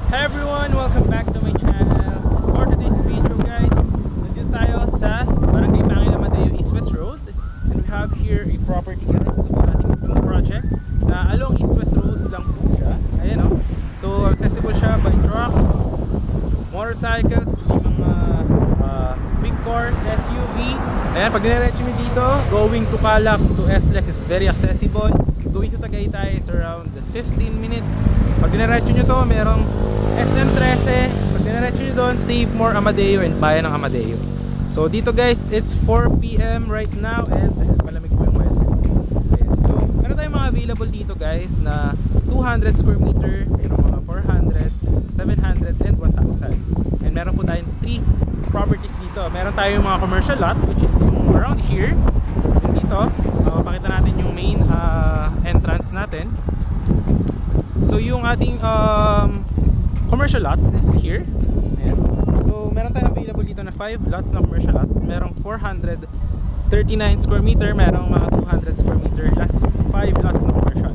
Hey everyone! Welcome back to my channel. For today's video guys, nandito tayo sa Barangay Pangil Amadeo East West Road. And we have here a property guys. Ito po ating yung project na along East West Road lang po siya. Ayan o. So accessible siya by trucks, motorcycles, may mga big cars, SUV. Ayan, pag nirecho nyo dito, going to Calax to SLEX is very accessible. Going to Tagaytay is around 15 minutes. Pag diniretso nyo to, merong SM13. Pag diniretso nyo doon, Save More Amadeo and Bayan ng Amadeo. So dito guys, it's 4 PM right now and malamig po yung weather. Ayan. So meron tayong mga available dito guys na 200 square meter, merong mga 400, 700 and 1,000. And meron po tayong 3 properties dito. Meron tayong mga commercial lot which is yung around here. Yung dito, pakita natin yung main entrance natin. So yung ating commercial lots is here. Ayan. So meron tayong available dito na 5 lots na commercial lot. Merong 439 square meter, merong mga 200 square meter, last 5 lots na commercial.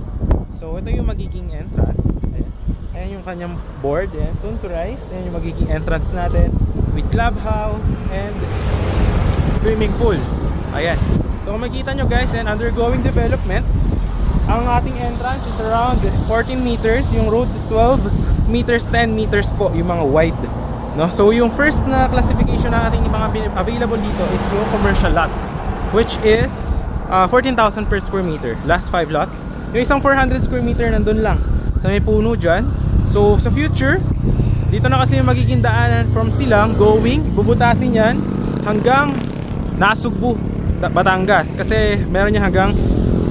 So ito yung magiging entrance. Ayan, ayan yung kanyang board. Ayan, soon to rise. Ayan yung magiging entrance natin with clubhouse and swimming pool. Ayan. So kung makikita nyo guys, and undergoing development. Ang ating entrance is around 14 meters. Yung roads is 12 meters, 10 meters po yung mga wide, no? So yung first na classification na ating mga available dito is yung commercial lots, which is 14,000 per square meter. Last 5 lots. Yung isang 400 square meter nandun lang sa may puno dyan. So sa future, dito na kasi yung magiging daanan from Silang going, bubutasin yan hanggang Nasugbu, Batangas. Kasi meron niya hanggang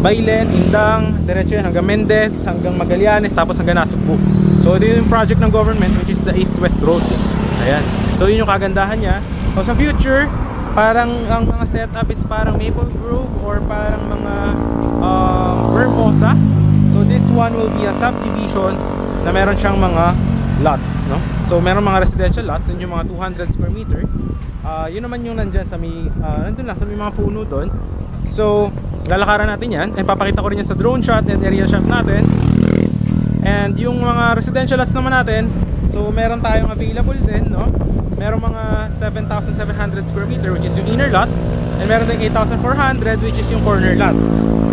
Bailen, Indang, diretso yan hanggang Mendez, hanggang Magallanes, tapos hanggang Nasugbu. So ito yung project ng government which is the East-West Road. Ayan. So yun yung kagandahan niya. So sa future, parang ang mga setup is parang Maple Grove or parang mga Vermosa. So this one will be a subdivision na meron siyang mga lots, no? So meron mga residential lots, yun yung mga 200 square meter. Yun naman yung nandyan sa may nandun lang sa may mga puno doon. So lalakaran natin yan and papakita ko rin yan sa drone shot and aerial shot natin. And yung mga residential lots naman natin, so meron tayong available din, no? Meron mga 7,700 square meter which is yung inner lot, and meron din 8,400 which is yung corner lot.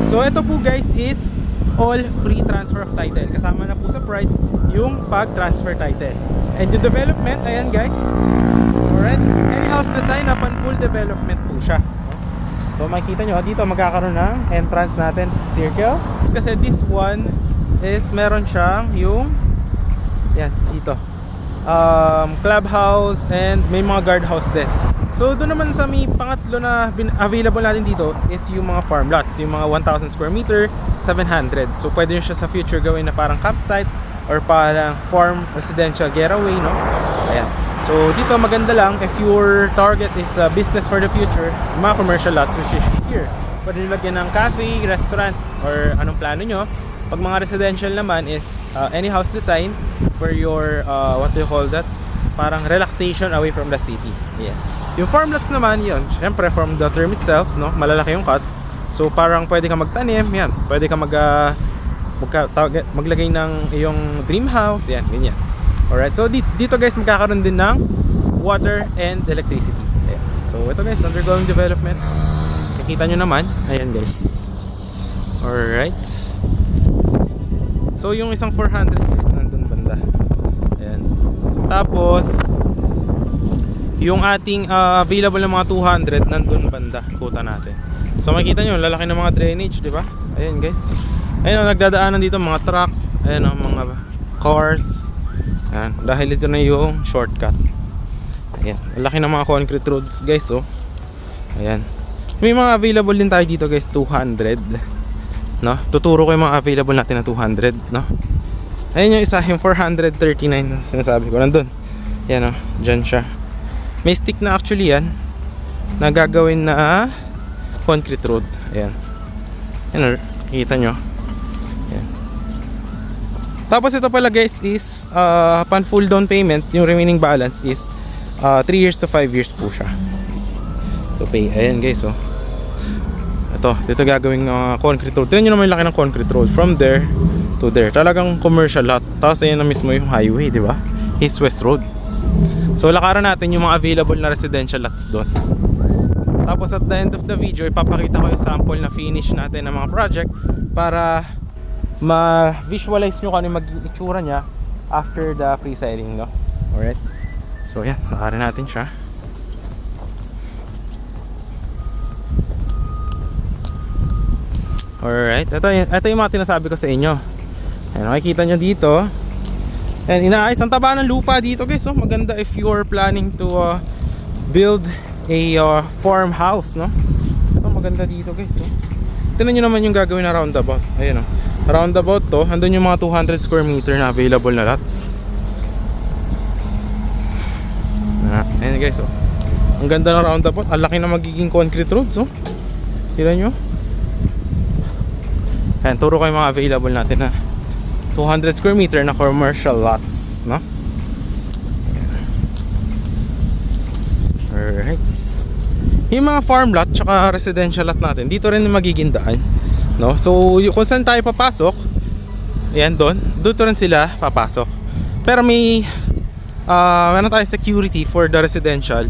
So ito po guys is all free transfer of title. Kasama na po sa price yung pag-transfer title. And yung development, ayan guys. Alright, any house design upon full development po siya. So makikita nyo, dito magkakaroon ng entrance natin sa circle. Kasi this one is meron siyang yung yan, dito clubhouse and may mga guardhouse din. So doon naman sa may pangatlo na available natin dito is yung mga farm lots. Yung mga 1,000 square meter, 700. So pwede nyo siya sa future gawin na parang campsite or parang farm residential getaway, no? Ayan. So dito maganda lang if your target is business for the future, mga commercial lots which is here. Pwede nyo lagyan ng cafe, restaurant, or anong plano nyo. Pag mga residential naman is any house design for your what do you call that? Parang relaxation away from the city. Yeah. Yung farm lots naman, yun, syempre from the term itself, no, malalaki yung cuts. So parang pwede ka magtanim, yan. Pwede ka maglagay ng iyong dream house, yan, ganyan. Alright, so dito guys magkakaroon din ng water and electricity. Ayan. So ito guys, undergoing development. Nakita nyo naman, ayan guys. Alright. So yung isang 400 guys nandun banda. Ayan. Tapos yung ating available ng mga 200 nandun banda, kuta natin. So makikita nyo, lalaki ng mga drainage, di ba? Ayan guys. Ayan, nagdadaanan dito mga truck, ayan mga cars. Ayan, dahil ito na yung shortcut. Ayan, laki ng mga concrete roads guys, oh. Ayan. May mga available din tayo dito guys, 200. No? Tuturo ko yung mga available natin na 200, no? Ayan yung isa, yung 439 na sinasabi ko, nandun. Ayan, oh, dyan siya. May stick na actually yan na gagawin na concrete road. Ayan. Ayan, kita nyo. Ayan. Tapos ito pala guys is upon full down payment, yung remaining balance is 3 years to 5 years po siya to pay. Ayan guys, oh. Ito, dito gagawing concrete road. Tignan nyo naman yung laki ng concrete road from there to there. Talagang commercial lot. Tapos ayan na mismo yung highway, di ba? East West Road. So lakaran natin yung mga available na residential lots doon. Tapos at the end of the video, ipapakita ko yung sample na finish natin ng mga project para ma-visualize nyo kung ano yung magiging itsura niya after the pre-siding, no? Alright. So yan, lakaran natin siya. Alright, ito yung mga tinasabi ko sa inyo. Ayan, makikita nyo dito. And inaayos ang taba ng lupa dito guys, oh. Maganda if you are planning to build a farmhouse, no? Ito maganda dito guys, oh. Tingnan nyo naman yung gagawin na roundabout. Ayan, oh. Roundabout to, andun yung mga 200 square meter na available na lots. Ayan guys, oh. Ang ganda ng roundabout. Ang laki na magiging concrete roads, oh. Tingnan nyo. Ayan, turo ko yung mga available natin na 200 square meter na commercial lots, no? Alright. Yung mga farm lot tsaka residential lot natin, dito rin magiging daan, no? So kung saan tayo papasok, ayan, dito rin sila papasok. Pero may meron tayong security for the residential,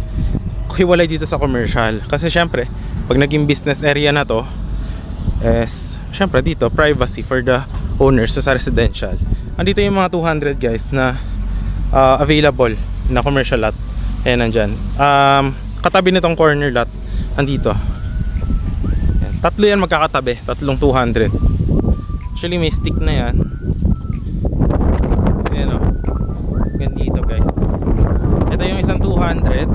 hiwalay dito sa commercial. Kasi syempre, pag naging business area na to, syempre dito privacy for the owners sa residential. Andito yung mga 200 guys na available na commercial lot. Ayan, nandyan. Katabi nitong corner lot, andito. Ayan, tatlo yan magkakatabi, tatlong 200. Actually may stick na yan. Ayan, o. Gandito guys. Ito yung isang 200.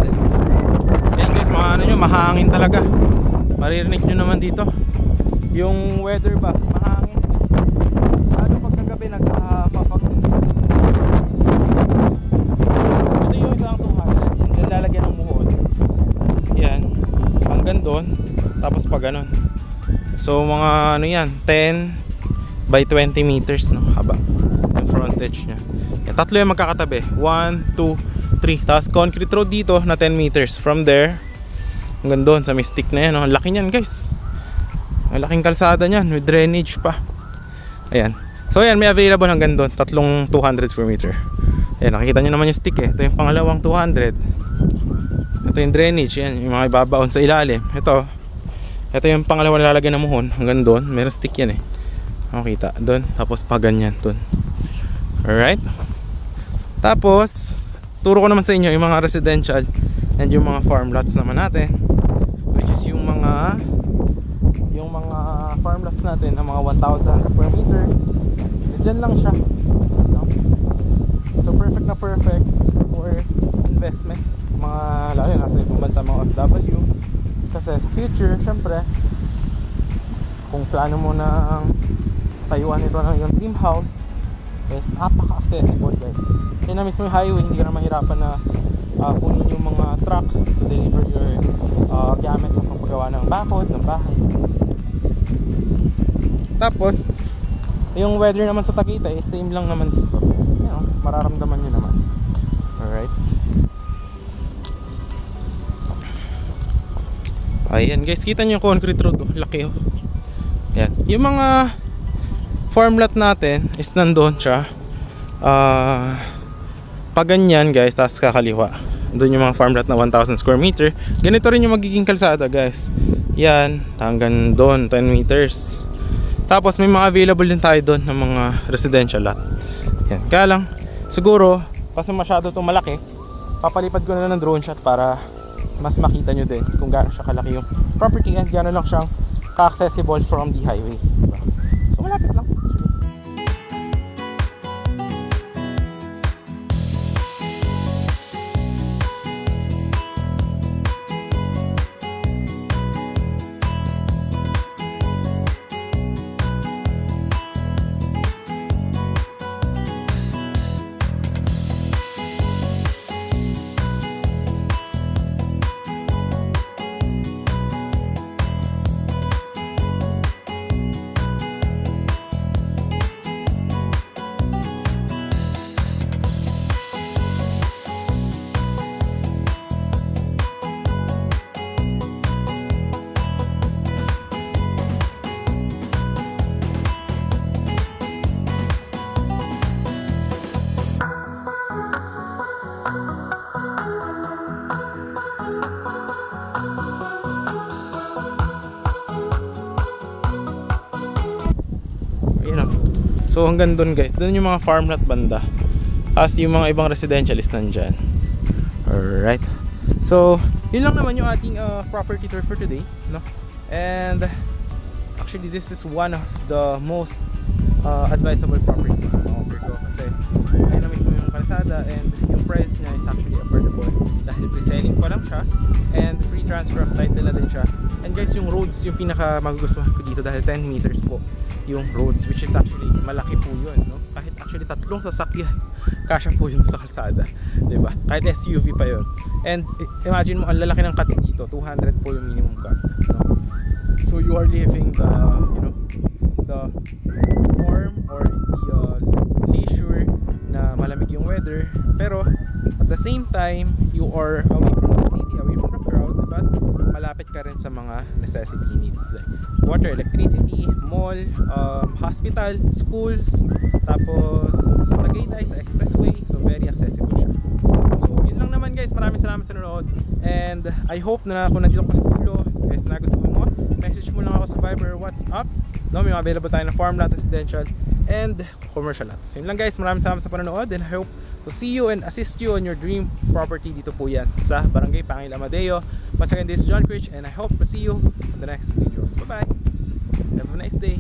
Ayan guys, mga ano nyo, mahangin talaga. Maririnig nyo naman dito yung weather ba, mahangin. Lalo pag nagabi nagpapakit. Ito yung isang 200. Yan, dyan lalagyan ng muhon. Yan, hanggang doon. Tapos pa ganon. So mga ano yan, 10 by 20 meters, no, haba yung frontage nya. Yan, tatlo yung magkakatabi, 1, 2, 3. Tapos concrete road dito na 10 meters. From there hanggang doon sa mystic na yan, no? Ang laki nyan guys. Ang laking kalsada niyan with drainage pa. Ayan. So ayan, may available hanggang doon, tatlong 200 square meter. Ayan, nakikita nyo naman yung stick eh. Ito yung pangalawang 200. Ito yung drainage, yan, yung mga ibabaon sa ilalim. Ito yung pangalawang lalagyan ng muhon hanggang doon. Meron stick yan eh. Makita doon, tapos pa ganyan doon. Alright. Tapos turo ko naman sa inyo yung mga residential and yung mga farm lots naman natin, which is yung mga farm lots natin na mga 1,000 square meter. Diyan lang siya, no? So perfect na perfect for investment, mga lalo na sa ibang bansa, mga OFW. Kasi sa future, syempre kung plano mo na tayuan ito ng yung dream house, is napaka-accessible guys. Yan na mismo yung highway, hindi ka na mahirapan na kunin yung mga truck to deliver your gamit sa paggawa ng bakod, ng bahay. Tapos yung weather naman sa Tagaytay is same lang naman dito. You know, mararamdaman nyo naman. Alright. Ayan guys, kita nyo yung concrete road, oh. Laki, oh. Ayan. Yung mga farm lot natin is nandun siya. Pag ganyan guys, tapos kakaliwa, doon yung mga farm lot na 1,000 square meter. Ganito rin yung magiging kalsada guys. Yan, hanggang doon 10 meters. Tapos may mga available din tayo doon ng mga residential lot. Yan. Kaya lang, siguro, kasi masyado itong malaki, papalipad ko na ng drone shot para mas makita nyo din kung gaano siya kalaki yung property and gaano lang siyang ka-accessible from the highway. Diba? So malapit lang. So hanggang doon guys, doon yung mga farm lot banda. As yung mga ibang residentialist nandyan. Alright. So, yun lang naman yung ating property tour for today, no? And actually this is one of the most advisable property na offer ko kasi ayun na mismo yung kalsada and yung price niya is actually affordable dahil pre-selling pa lang siya and free transfer of title na din siya. And guys, yung roads yung pinaka magugustuhan ko dito dahil 10 meters po yung roads, which is actually malaki po yun, no? Kahit actually 3 sasakyan kasya po yun sa kalsada, diba? Kahit SUV pa yun. And imagine mo ang lalaki ng cuts dito, 200 po yung minimum cut, no? So you are living the, you know, the form or the leisure na malamig yung weather, pero at the same time you are away from the city, away from the crowd, but malapit ka rin sa mga necessity needs like water, electricity, mall, hospital, schools, tapos sa Tagaytay, sa expressway, so very accessible siya. So yun lang naman guys, maraming salamat sa nanonood and I hope na kung nandito ka sa dulo guys na gusto mo, message mo lang ako sa Viber or WhatsApp, no? May available tayo na farm lot, residential and commercial lots. Yun lang guys, maraming salamat sa panonood and I hope to see you and assist you on your dream property. Dito po yan sa Barangay Pangil Amadeo. Once again, this is John Critch and I hope to see you on the next videos. Bye bye, have a nice day.